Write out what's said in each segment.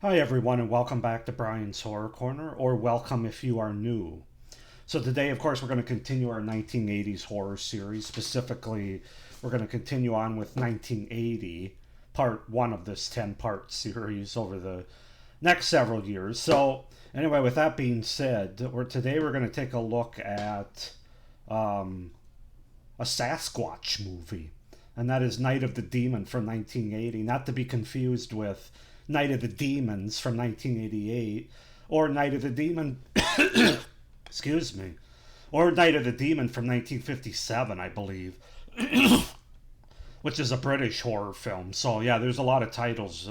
Hi, everyone, and welcome back to Brian's Horror Corner, or welcome if you are new. So, today, of course, we're going to continue our 1980s horror series. Specifically, we're going to continue on with 1980, part one of this 10-part series over the next several years. So, anyway, with that being said, today we're going to take a look at a Sasquatch movie, and that is Night of the Demon from 1980, not to be confused with Night of the Demons from 1988, or Night of the Demon, excuse me, or Night of the Demon from 1957, I believe, which is a British horror film. So, yeah, there's a lot of titles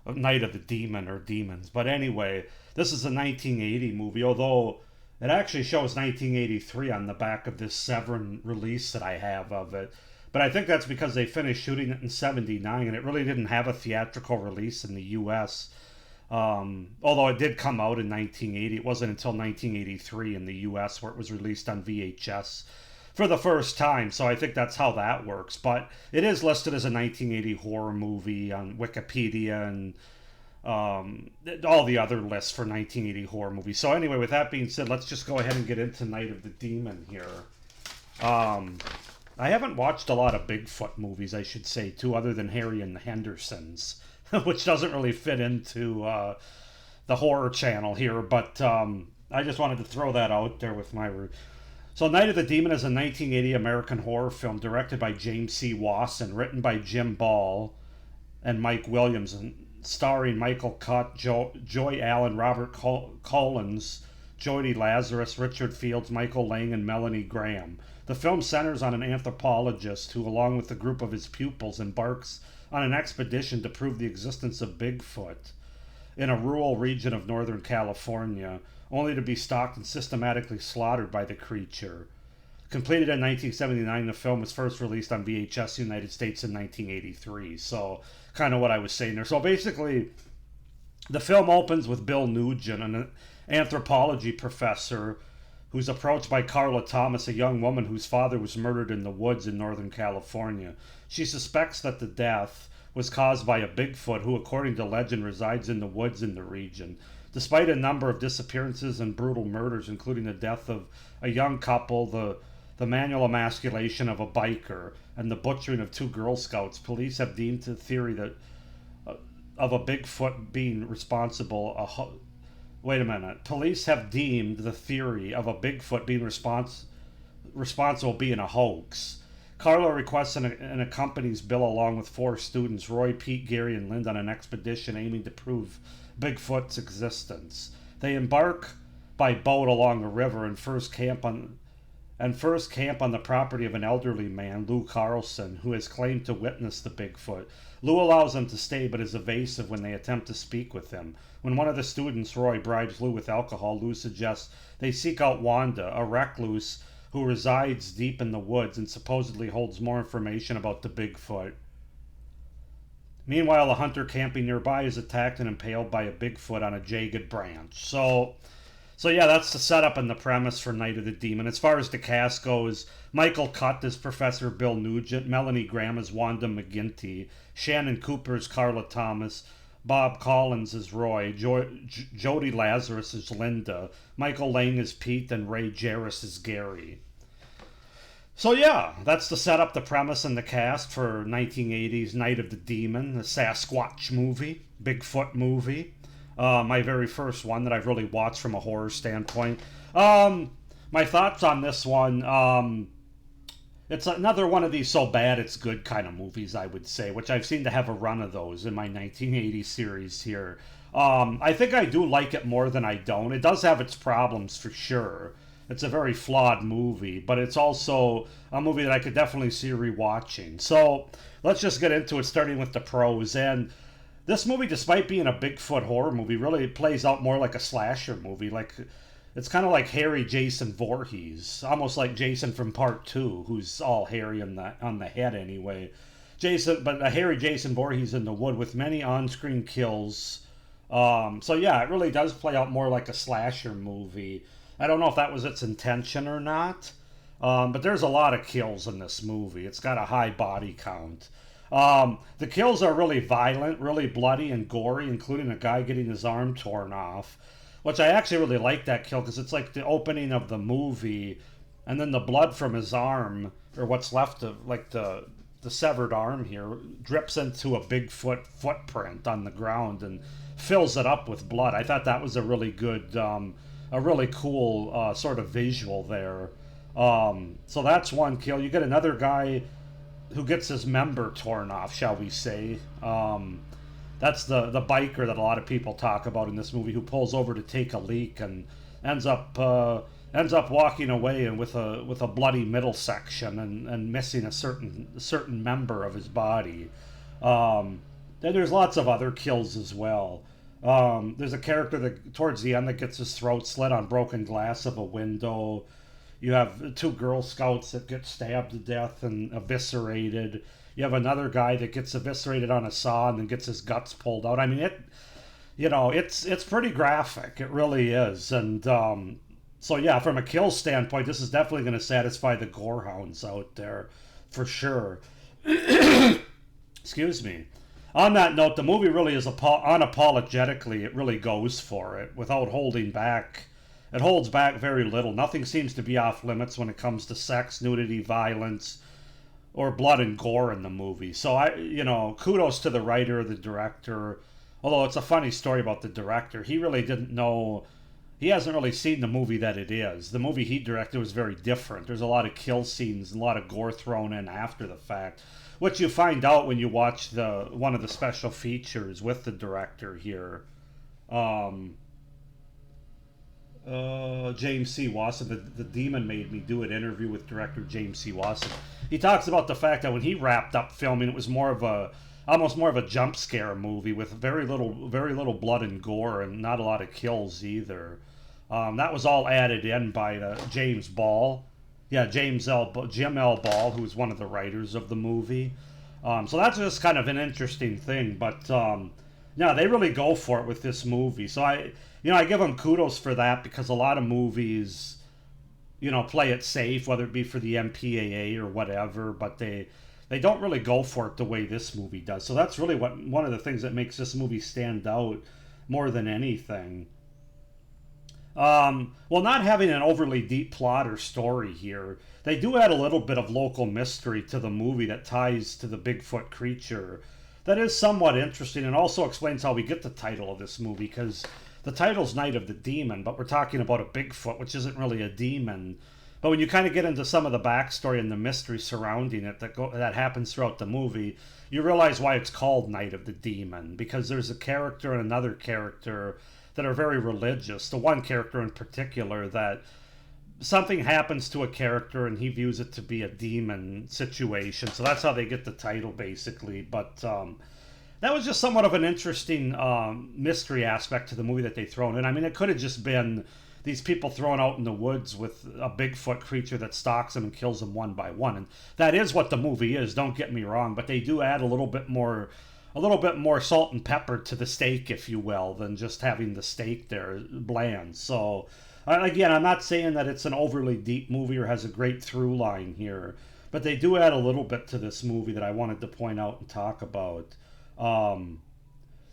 of Night of the Demon or Demons. But anyway, this is a 1980 movie, although it actually shows 1983 on the back of this Severin release that I have of it. But I think that's because they finished shooting it in 79 and it really didn't have a theatrical release in the US. Although it did come out in 1980. It wasn't until 1983 in the US where it was released on VHS for the first time. So I think that's how that works. But it is listed as a 1980 horror movie on Wikipedia and all the other lists for 1980 horror movies. So anyway, with that being said, let's just go ahead and get into Night of the Demon here. I haven't watched a lot of Bigfoot movies, I should say, too, other than Harry and the Hendersons, which doesn't really fit into the horror channel here, but I just wanted to throw that out there with my... So Night of the Demon is a 1980 American horror film directed by James C. Wasson, written by Jim Ball and Mike Williams, and starring Michael Cutt, Joy Allen, Robert Collins, Jody Lazarus, Richard Fields, Michael Lang, and Melanie Graham. The film centers on an anthropologist who, along with a group of his pupils, embarks on an expedition to prove the existence of Bigfoot in a rural region of Northern California, only to be stalked and systematically slaughtered by the creature. Completed in 1979, the film was first released on VHS in the United States in 1983. So, kind of what I was saying there. So basically, the film opens with Bill Nugent, an anthropology professor who's approached by Carla Thomas, a young woman whose father was murdered in the woods in Northern California. She suspects that the death was caused by a Bigfoot who, according to legend, resides in the woods in the region. Despite a number of disappearances and brutal murders, including the death of a young couple, the manual emasculation of a biker, and the butchering of two Girl Scouts, police have deemed the theory that of a Bigfoot being responsible. Wait a minute. Police have deemed the theory of a Bigfoot being responsible being a hoax. Carla requests and accompanies Bill along with four students, Roy, Pete, Gary, and Linda, on an expedition aiming to prove Bigfoot's existence. They embark by boat along a river and first camp on the property of an elderly man, Lou Carlson, who has claimed to witness the Bigfoot. Lou allows them to stay, but is evasive when they attempt to speak with him. When one of the students, Roy, bribes Lou with alcohol, Lou suggests they seek out Wanda, a recluse who resides deep in the woods and supposedly holds more information about the Bigfoot. Meanwhile, a hunter camping nearby is attacked and impaled by a Bigfoot on a jagged branch. So yeah, that's the setup and the premise for Night of the Demon. As far as the cast goes, Michael Cutt is Professor Bill Nugent, Melanie Graham is Wanda McGinty, Shannon Cooper is Carla Thomas, Bob Collins is Roy, Jody Lazarus is Linda, Michael Lang is Pete, and Ray Jarris is Gary. So yeah, that's the setup, the premise, and the cast for 1980's Night of the Demon, the Sasquatch movie, Bigfoot movie. My very first one that I've really watched from a horror standpoint. My thoughts on this one, it's another one of these so bad it's good kind of movies, I would say, which I've seen to have a run of those in my 1980 series here. I think I do like it more than I don't. It does have its problems for sure. It's a very flawed movie, but it's also a movie that I could definitely see rewatching. So let's just get into it, starting with the pros. And this movie, despite being a Bigfoot horror movie, really plays out more like a slasher movie. Like, it's kind of like hairy Jason Voorhees, almost like Jason from Part 2, who's all hairy on the head anyway. But a hairy Jason Voorhees in the wood with many on-screen kills. So yeah, it really does play out more like a slasher movie. I don't know if that was its intention or not, but there's a lot of kills in this movie. It's got a high body count. The kills are really violent, really bloody and gory, including a guy getting his arm torn off, which I actually really like that kill because it's like the opening of the movie, and then the blood from his arm, or what's left of like the severed arm here, drips into a Bigfoot footprint on the ground and fills it up with blood. I thought that was a really good, a really cool sort of visual there. So that's one kill. You get another guy who gets his member torn off, shall we say. That's the biker that a lot of people talk about in this movie, who pulls over to take a leak and ends up walking away and with a bloody middle section and missing a certain member of his body. Then there's lots of other kills as well. There's a character that towards the end that gets his throat slit on broken glass of a window. You have two Girl Scouts that get stabbed to death and eviscerated. You have another guy that gets eviscerated on a saw and then gets his guts pulled out. I mean, it's pretty graphic. It really is. And so yeah, from a kill standpoint, this is definitely going to satisfy the gorehounds out there for sure. Excuse me. On that note, the movie really is unapologetically, it really goes for it without holding back. It holds back very little. Nothing seems to be off limits when it comes to sex, nudity, violence, or blood and gore in the movie. So kudos to the writer, the director. Although it's a funny story about the director. He really didn't know, he hasn't really seen the movie that it is. The movie he directed was very different. There's a lot of kill scenes and a lot of gore thrown in after the fact, which you find out when you watch one of the special features with the director here. James C. Wasson, the Demon made me do an interview with director James C. Wasson. He talks about the fact that when he wrapped up filming, it was almost more of a jump scare movie with very little blood and gore and not a lot of kills either. That was all added in by James Ball. Yeah, Jim L. Ball, who was one of the writers of the movie. So that's just kind of an interesting thing, but yeah, they really go for it with this movie. So I give them kudos for that, because a lot of movies, play it safe, whether it be for the MPAA or whatever, but they don't really go for it the way this movie does. So that's really one of the things that makes this movie stand out more than anything. Well, not having an overly deep plot or story here, they do add a little bit of local mystery to the movie that ties to the Bigfoot creature. That is somewhat interesting, and also explains how we get the title of this movie, because the title's Night of the Demon, but we're talking about a Bigfoot, which isn't really a demon. But when you kind of get into some of the backstory and the mystery surrounding it that happens throughout the movie, you realize why it's called Night of the Demon, because there's a character and another character that are very religious. The one character in particular, that something happens to a character and he views it to be a demon situation. So that's how they get the title, basically. But that was just somewhat of an interesting mystery aspect to the movie that they thrown in. I mean, it could have just been these people thrown out in the woods with a Bigfoot creature that stalks them and kills them one by one. And that is what the movie is, don't get me wrong. But they do add a little bit more salt and pepper to the steak, if you will, than just having the steak there bland. So again, I'm not saying that it's an overly deep movie or has a great through line here, but they do add a little bit to this movie that I wanted to point out and talk about.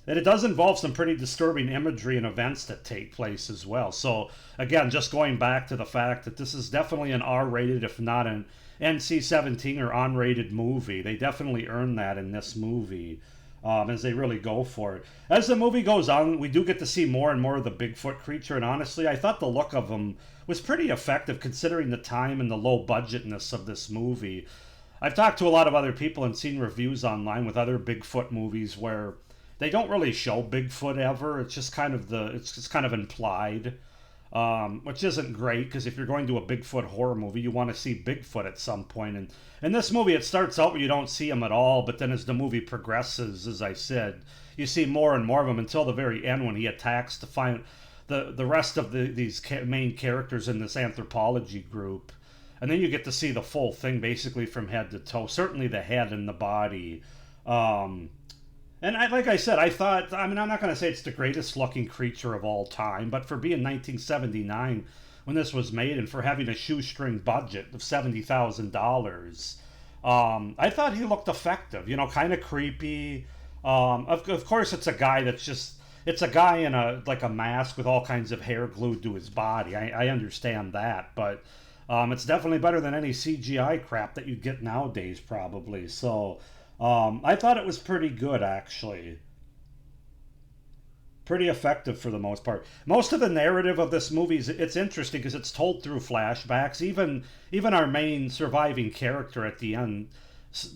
And it does involve some pretty disturbing imagery and events that take place as well. So again, just going back to the fact that this is definitely an R-rated, if not an NC-17 or unrated movie. They definitely earn that in this movie. As they really go for it. As the movie goes on, we do get to see more and more of the Bigfoot creature, and honestly, I thought the look of him was pretty effective considering the time and the low budgetness of this movie. I've talked to a lot of other people and seen reviews online with other Bigfoot movies where they don't really show Bigfoot ever. It's just kind of implied. Which isn't great, because if you're going to a Bigfoot horror movie, you want to see Bigfoot at some point. And in this movie, it starts out where you don't see him at all, but then as the movie progresses, as I said, you see more and more of him until the very end when he attacks to find the rest of these main characters in this anthropology group. And then you get to see the full thing basically from head to toe, certainly the head and the body. And like I said, I'm not going to say it's the greatest looking creature of all time, but for being 1979 when this was made and for having a shoestring budget of $70,000, I thought he looked effective, kind of creepy. Of course, it's a guy that's just it's a guy in a like a mask with all kinds of hair glued to his body. I understand that, but it's definitely better than any CGI crap that you get nowadays, probably. So I thought it was pretty good, actually. Pretty effective for the most part. Most of the narrative of this movie is it's interesting because it's told through flashbacks. Even our main surviving character at the end,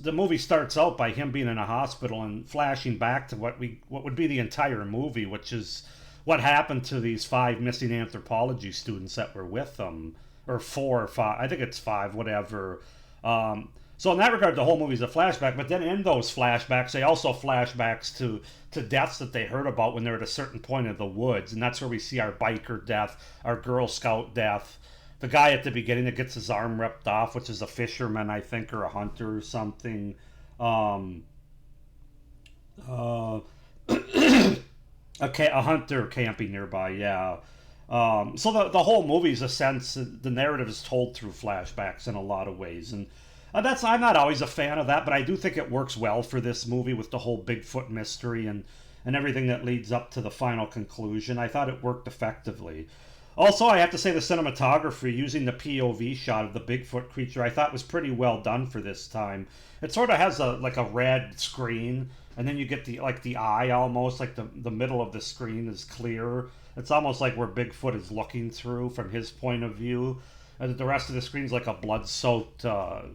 the movie starts out by him being in a hospital and flashing back to what would be the entire movie, which is what happened to these five missing anthropology students that were with them, or four or five. I think it's five, whatever. So in that regard, the whole movie's a flashback. But then in those flashbacks, they also flashbacks to deaths that they heard about when they're at a certain point in the woods, and that's where we see our biker death, our Girl Scout death, the guy at the beginning that gets his arm ripped off, which is a fisherman, I think, or a hunter or something. Um, uh, a hunter camping nearby, yeah. So the whole movie's a sense the narrative is told through flashbacks in a lot of ways, and that's I'm not always a fan of that, but I do think it works well for this movie with the whole Bigfoot mystery and everything that leads up to the final conclusion. I thought it worked effectively. Also, I have to say the cinematography using the POV shot of the Bigfoot creature I thought was pretty well done for this time. It sort of has a red screen, and then you get the eye almost like the middle of the screen is clear. It's almost like where Bigfoot is looking through from his point of view. And the rest of the screen's like a blood-soaked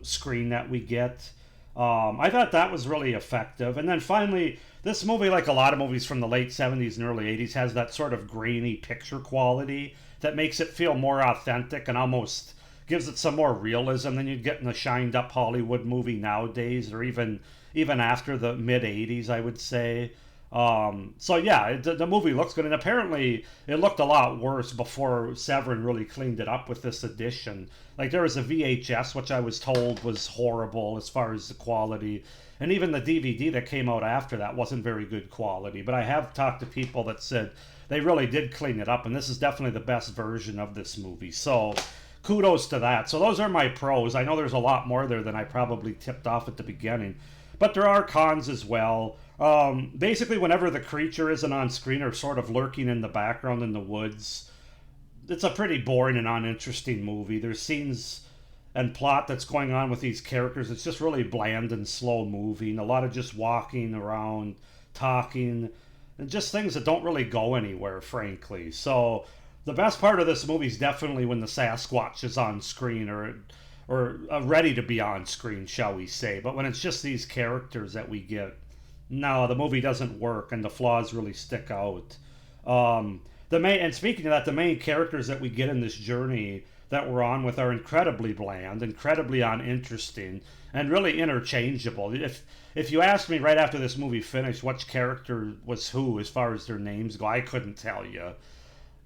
screen that we get. I thought that was really effective. And then finally, this movie, like a lot of movies from the late 70s and early 80s, has that sort of grainy picture quality that makes it feel more authentic and almost gives it some more realism than you'd get in a shined-up Hollywood movie nowadays, or even after the mid-80s, I would say. So yeah, the movie looks good, and apparently it looked a lot worse before Severin really cleaned it up with this edition. Like there was a VHS, which I was told was horrible as far as the quality, and even the DVD that came out after that wasn't very good quality. But I have talked to people that said they really did clean it up, and this is definitely the best version of this movie. So kudos to that. So those are my pros. I know there's a lot more there than I probably tipped off at the beginning, but there are cons as well. Basically, whenever the creature isn't on screen or sort of lurking in the background in the woods, it's a pretty boring and uninteresting movie. There's scenes and plot that's going on with these characters. It's just really bland and slow moving. A lot of just walking around, talking, and just things that don't really go anywhere, frankly. So the best part of this movie is definitely when the Sasquatch is on screen, or ready to be on screen, shall we say. But when it's just these characters that we get, no, the movie doesn't work, and the flaws really stick out. And speaking of that, the main characters that we get in this journey that we're on with are incredibly bland, incredibly uninteresting, and really interchangeable. If you asked me right after this movie finished which character was who as far as their names go, I couldn't tell you.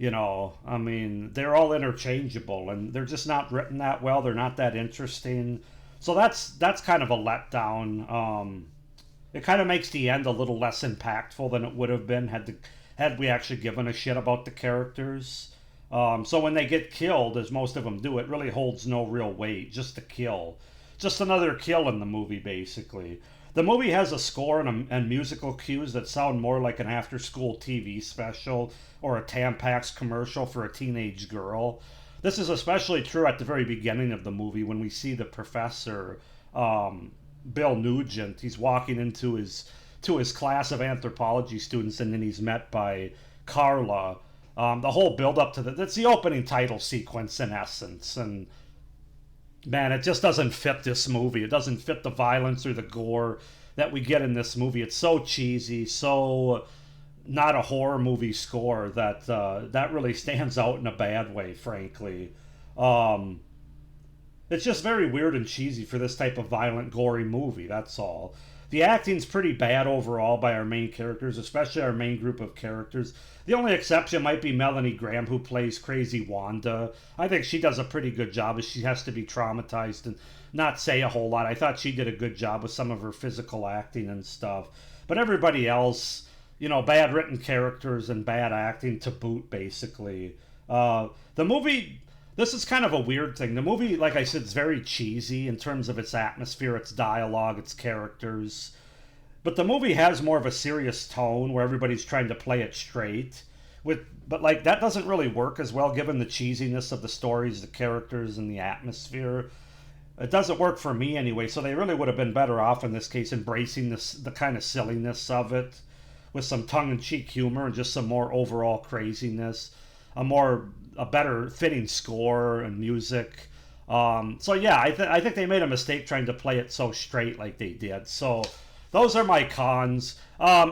I mean, they're all interchangeable, and they're just not written that well. They're not that interesting. So that's kind of a letdown. It kind of makes the end a little less impactful than it would have been had we actually given a shit about the characters. So when they get killed, as most of them do, it really holds no real weight. Just a kill. Just another kill in the movie, basically. The movie has a score and musical cues that sound more like an after-school TV special or a Tampax commercial for a teenage girl. This is especially true at the very beginning of the movie when we see the professor, Bill Nugent. He's walking into his class of anthropology students, and then he's met by Carla. The whole build up to that's the opening title sequence in essence, and man, it just doesn't fit this movie. It doesn't fit the violence or the gore that we get in this movie. It's so cheesy, so not a horror movie score that really stands out in a bad way, frankly. It's just very weird and cheesy for this type of violent, gory movie, that's all. The acting's pretty bad overall by our main characters, especially our main group of characters. The only exception might be Melanie Graham, who plays Crazy Wanda. I think she does a pretty good job, as she has to be traumatized and not say a whole lot. I thought she did a good job with some of her physical acting and stuff. But everybody else, bad written characters and bad acting to boot, basically. The movie This is kind of a weird thing. The movie, like I said, is very cheesy in terms of its atmosphere, its dialogue, its characters. But the movie has more of a serious tone where everybody's trying to play it straight. But like that doesn't really work as well given the cheesiness of the stories, the characters, and the atmosphere. It doesn't work for me anyway, so they really would have been better off in this case embracing the kind of silliness of it with some tongue-in-cheek humor and just some more overall craziness, a better fitting score and music. So yeah, I think they made a mistake trying to play it so straight like they did. So those are my cons.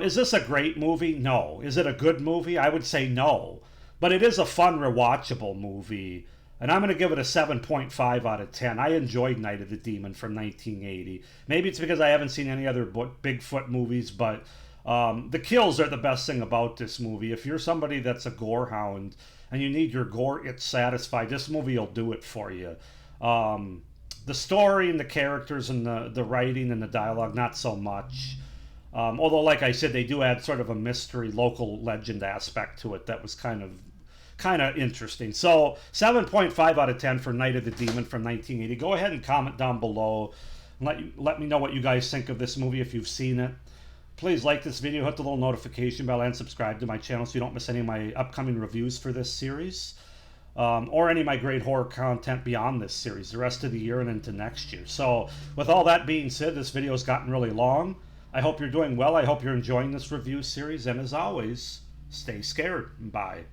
Is this a great movie? No. Is it a good movie? I would say no. But it is a fun, rewatchable movie. And I'm going to give it a 7.5 out of 10. I enjoyed Night of the Demon from 1980. Maybe it's because I haven't seen any other Bigfoot movies, but the kills are the best thing about this movie. If you're somebody that's a gore hound and you need your gore itch satisfied, this movie will do it for you. The story and the characters and the writing and the dialogue, not so much. Although, like I said, they do add sort of a mystery, local legend aspect to it that was kind of interesting. So 7.5 out of 10 for Night of the Demon from 1980. Go ahead and comment down below and let me know what you guys think of this movie if you've seen it. Please like this video, hit the little notification bell, and subscribe to my channel so you don't miss any of my upcoming reviews for this series, or any of my great horror content beyond this series, the rest of the year and into next year. So with all that being said, this video has gotten really long. I hope you're doing well. I hope you're enjoying this review series, and as always, stay scared. Bye.